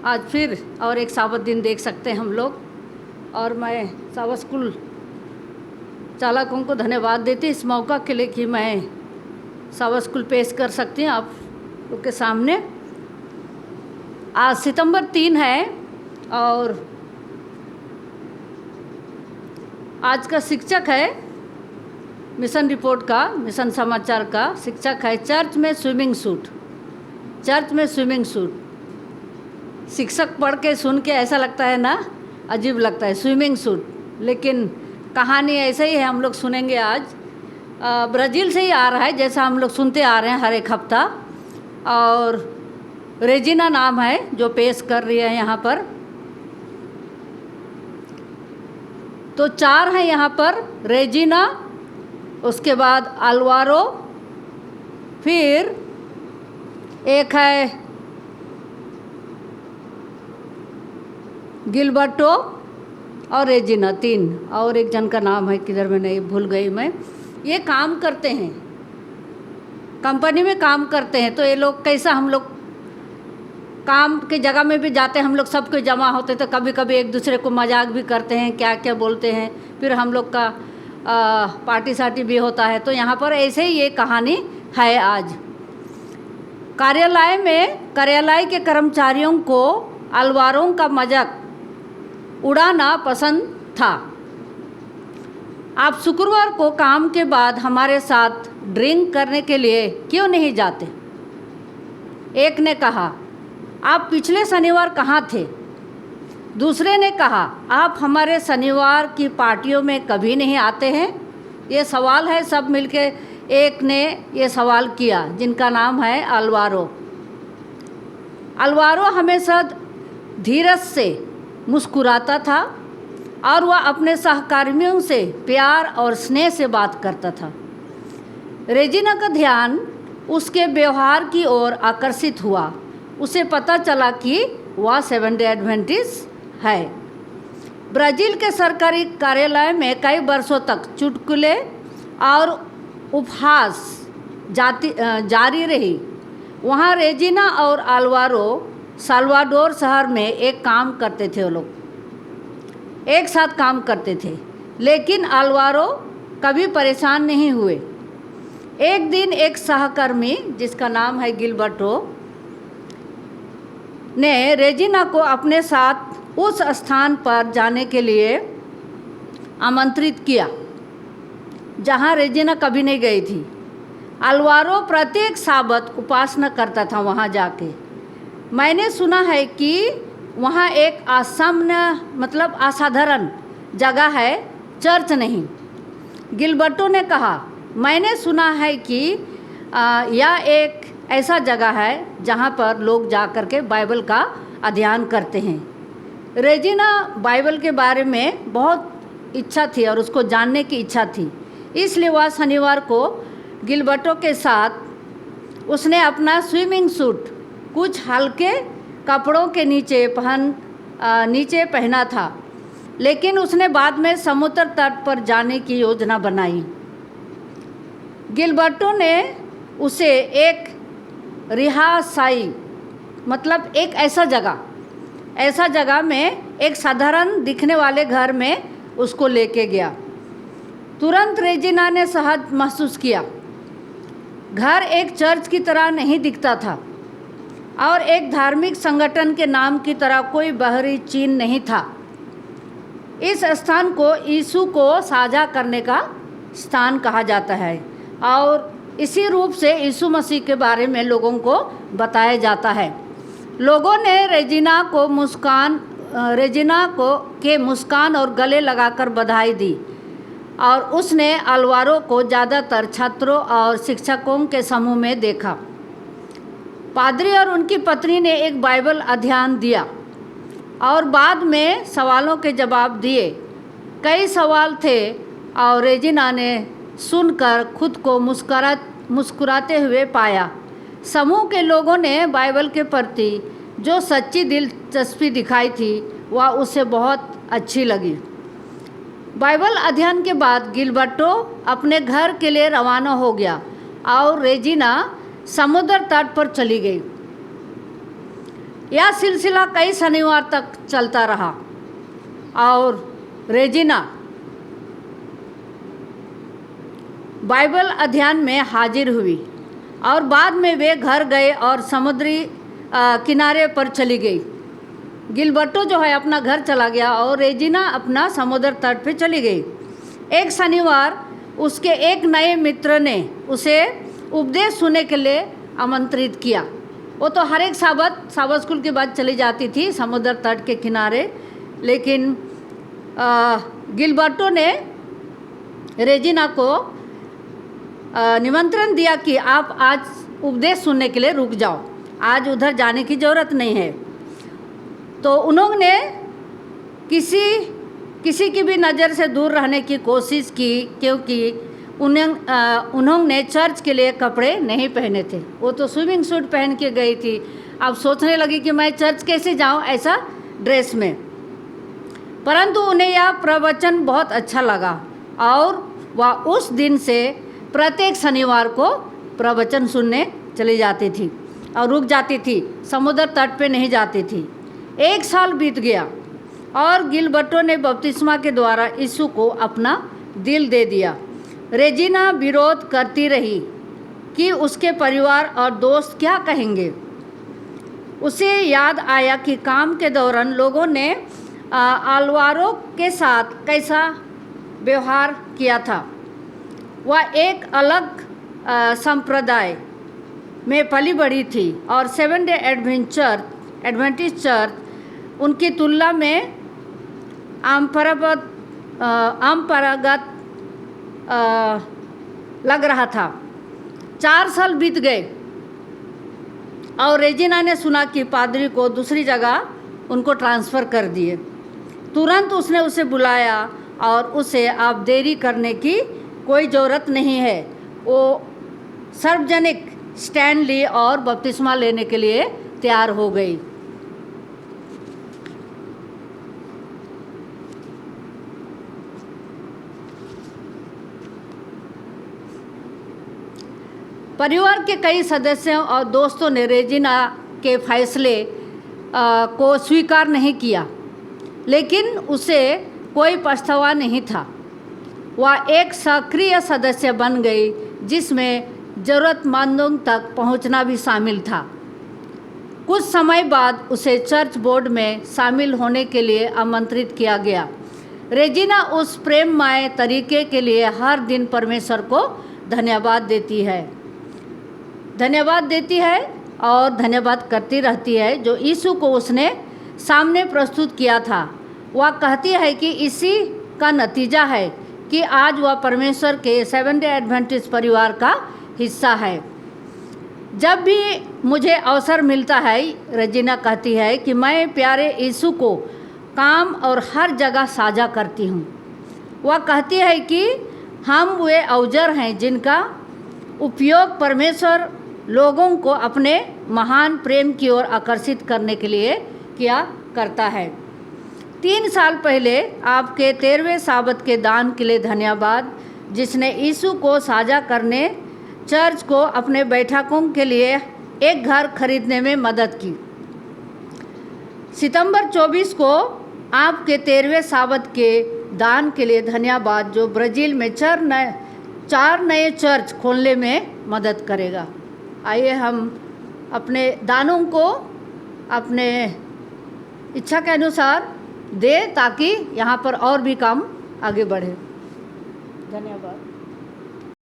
आज फिर और एक साबत दिन देख सकते हैं हम लोग। और मैं साबत स्कूल चालकों को धन्यवाद देती इस मौका के लिए कि मैं साबत स्कूल पेश कर सकती हूँ आप लोग के सामने। आज सितंबर 3 है और आज का शिक्षक है मिशन रिपोर्ट का, मिशन समाचार का शिक्षक है चर्च में स्विमिंग सूट। चर्च में स्विमिंग सूट शिक्षक पढ़ के सुन के ऐसा लगता है ना, अजीब लगता है स्विमिंग सूट, लेकिन कहानी ऐसे ही है। हम लोग सुनेंगे आज। ब्राज़ील से ही आ रहा है, जैसा हम लोग सुनते आ रहे हैं हर एक हफ्ता। और रेजिना नाम है जो पेश कर रही है यहाँ पर। तो 4 हैं यहाँ पर, रेजिना, उसके बाद अल्वारो, फिर एक है गिलबर्टो और रेजिना, 3 और एक जन का नाम है किधर में नहीं भूल गई मैं। ये काम करते हैं, कंपनी में काम करते हैं। तो ये लोग कैसा, हम लोग काम की जगह में भी जाते हैं, हम लोग सब कोई जमा होते तो कभी कभी एक दूसरे को मजाक भी करते हैं, क्या क्या बोलते हैं। फिर हम लोग का पार्टी सार्टी भी होता है। तो यहाँ पर ऐसे ही ये कहानी है आज। कार्यालय के कर्मचारियों को अल्वारों का मजाक उड़ाना पसंद था। आप शुक्रवार को काम के बाद हमारे साथ ड्रिंक करने के लिए क्यों नहीं जाते? एक ने कहा, आप पिछले शनिवार कहाँ थे? दूसरे ने कहा, आप हमारे शनिवार की पार्टियों में कभी नहीं आते हैं? ये सवाल है, सब मिलके एक ने ये सवाल किया जिनका नाम है अल्वारो। अल्वारो हमेशा धीरज से मुस्कुराता था और वह अपने सहकर्मियों से प्यार और स्नेह से बात करता था। रेजिना का ध्यान उसके व्यवहार की ओर आकर्षित हुआ। उसे पता चला कि वह सेवेंथ डे एडवेंटिस्ट है। ब्राज़ील के सरकारी कार्यालय में कई वर्षों तक चुटकुले और उपहास जारी रही। वहाँ रेजिना और अल्वारो साल्वाडोर शहर में एक करते थे। वो लोग एक साथ काम करते थे, लेकिन अल्वारो कभी परेशान नहीं हुए। एक दिन एक सहकर्मी जिसका नाम है गिलबर्टो ने रेजिना को अपने साथ उस स्थान पर जाने के लिए आमंत्रित किया जहां रेजिना कभी नहीं गई थी। अल्वारो प्रत्येक साबत उपासना करता था वहां जाके। मैंने सुना है कि वहाँ एक असाधारण जगह है, चर्च नहीं। गिलबर्टो ने कहा, मैंने सुना है कि यह एक ऐसा जगह है जहाँ पर लोग जा कर के बाइबल का अध्ययन करते हैं। रेजिना बाइबल के बारे में बहुत इच्छा थी और उसको जानने की इच्छा थी, इसलिए वह शनिवार को गिलबर्टो के साथ उसने अपना स्विमिंग सूट कुछ हल्के कपड़ों के नीचे पहना था, लेकिन उसने बाद में समुद्र तट पर जाने की योजना बनाई। गिलबर्टो ने उसे एक रिहायशी एक ऐसा जगह में एक साधारण दिखने वाले घर में उसको लेके गया। तुरंत रेजिना ने सहज महसूस किया। घर एक चर्च की तरह नहीं दिखता था और एक धार्मिक संगठन के नाम की तरह कोई बाहरी चिन्ह नहीं था। इस स्थान को यीशु को साझा करने का स्थान कहा जाता है और इसी रूप से यीशु मसीह के बारे में लोगों को बताया जाता है। लोगों ने रेजिना के मुस्कान और गले लगाकर बधाई दी और उसने अल्वारो को ज़्यादातर छात्रों और शिक्षकों के समूह में देखा। पादरी और उनकी पत्नी ने एक बाइबल अध्ययन दिया और बाद में सवालों के जवाब दिए। कई सवाल थे और रेजिना ने सुनकर खुद को मुस्कुराते हुए पाया। समूह के लोगों ने बाइबल के प्रति जो सच्ची दिलचस्पी दिखाई थी वह उसे बहुत अच्छी लगी। बाइबल अध्ययन के बाद गिलबर्टो अपने घर के लिए रवाना हो गया और रेजिना समुद्र तट पर चली गई। यह सिलसिला कई शनिवार तक चलता रहा और रेजिना बाइबल अध्ययन में हाजिर हुई और बाद में वे घर गए और समुद्री किनारे पर चली गई। गिलबर्टो जो है अपना घर चला गया और रेजिना अपना समुद्र तट पे चली गई। एक शनिवार उसके एक नए मित्र ने उसे उपदेश सुनने के लिए आमंत्रित किया। वो तो हर एक साबत स्कूल के बाद चली जाती थी समुद्र तट के किनारे, लेकिन गिलबर्टो ने रेजिना को निमंत्रण दिया कि आप आज उपदेश सुनने के लिए रुक जाओ, आज उधर जाने की ज़रूरत नहीं है। तो उन्होंने किसी की भी नज़र से दूर रहने की कोशिश की, क्योंकि उन्होंने चर्च के लिए कपड़े नहीं पहने थे। वो तो स्विमिंग सूट पहन के गई थी। अब सोचने लगी कि मैं चर्च कैसे जाऊं ऐसा ड्रेस में। परंतु उन्हें यह प्रवचन बहुत अच्छा लगा और वह उस दिन से प्रत्येक शनिवार को प्रवचन सुनने चली जाती थी और रुक जाती थी, समुद्र तट पे नहीं जाती थी। 1 साल बीत गया और गिलबर्टो ने बपतिस्मा के द्वारा यीशु को अपना दिल दे दिया। रेजिना विरोध करती रही कि उसके परिवार और दोस्त क्या कहेंगे। उसे याद आया कि काम के दौरान लोगों ने आलवारों के साथ कैसा व्यवहार किया था। वह एक अलग संप्रदाय में पली बड़ी थी और 7 डे एडवेंटिस्ट चर्च उनकी तुलना में परंपरागत लग रहा था। 4 साल बीत गए और रेजिना ने सुना कि पादरी को दूसरी जगह उनको ट्रांसफ़र कर दिए। तुरंत उसने उसे बुलाया और उसे अब देरी करने की कोई ज़रूरत नहीं है। वो सार्वजनिक स्टैंड ली और बपतिस्मा लेने के लिए तैयार हो गई। परिवार के कई सदस्यों और दोस्तों ने रेजिना के फैसले को स्वीकार नहीं किया, लेकिन उसे कोई पछतावा नहीं था। वह एक सक्रिय सदस्य बन गई, जिसमें ज़रूरतमंदों तक पहुंचना भी शामिल था। कुछ समय बाद उसे चर्च बोर्ड में शामिल होने के लिए आमंत्रित किया गया। रेजिना उस प्रेममय तरीके के लिए हर दिन परमेश्वर को धन्यवाद देती है और धन्यवाद करती रहती है जो यीशु को उसने सामने प्रस्तुत किया था। वह कहती है कि इसी का नतीजा है कि आज वह परमेश्वर के 7 डे एडवेंटिस्ट परिवार का हिस्सा है। जब भी मुझे अवसर मिलता है, रेजिना कहती है कि मैं प्यारे यीशु को काम और हर जगह साझा करती हूँ। वह कहती है कि हम वे औजार हैं जिनका उपयोग परमेश्वर लोगों को अपने महान प्रेम की ओर आकर्षित करने के लिए किया करता है। 3 साल पहले आपके 13वें साबत के दान के लिए धन्यवाद, जिसने यीशु को साझा करने चर्च को अपने बैठकों के लिए एक घर खरीदने में मदद की। सितंबर 24 को आपके 13वें साबत के दान के लिए धन्यवाद, जो ब्राज़ील में 4 नए चर्च खोलने में मदद करेगा। आइए हम अपने दानों को अपने इच्छा के अनुसार दे, ताकि यहाँ पर और भी काम आगे बढ़े। धन्यवाद।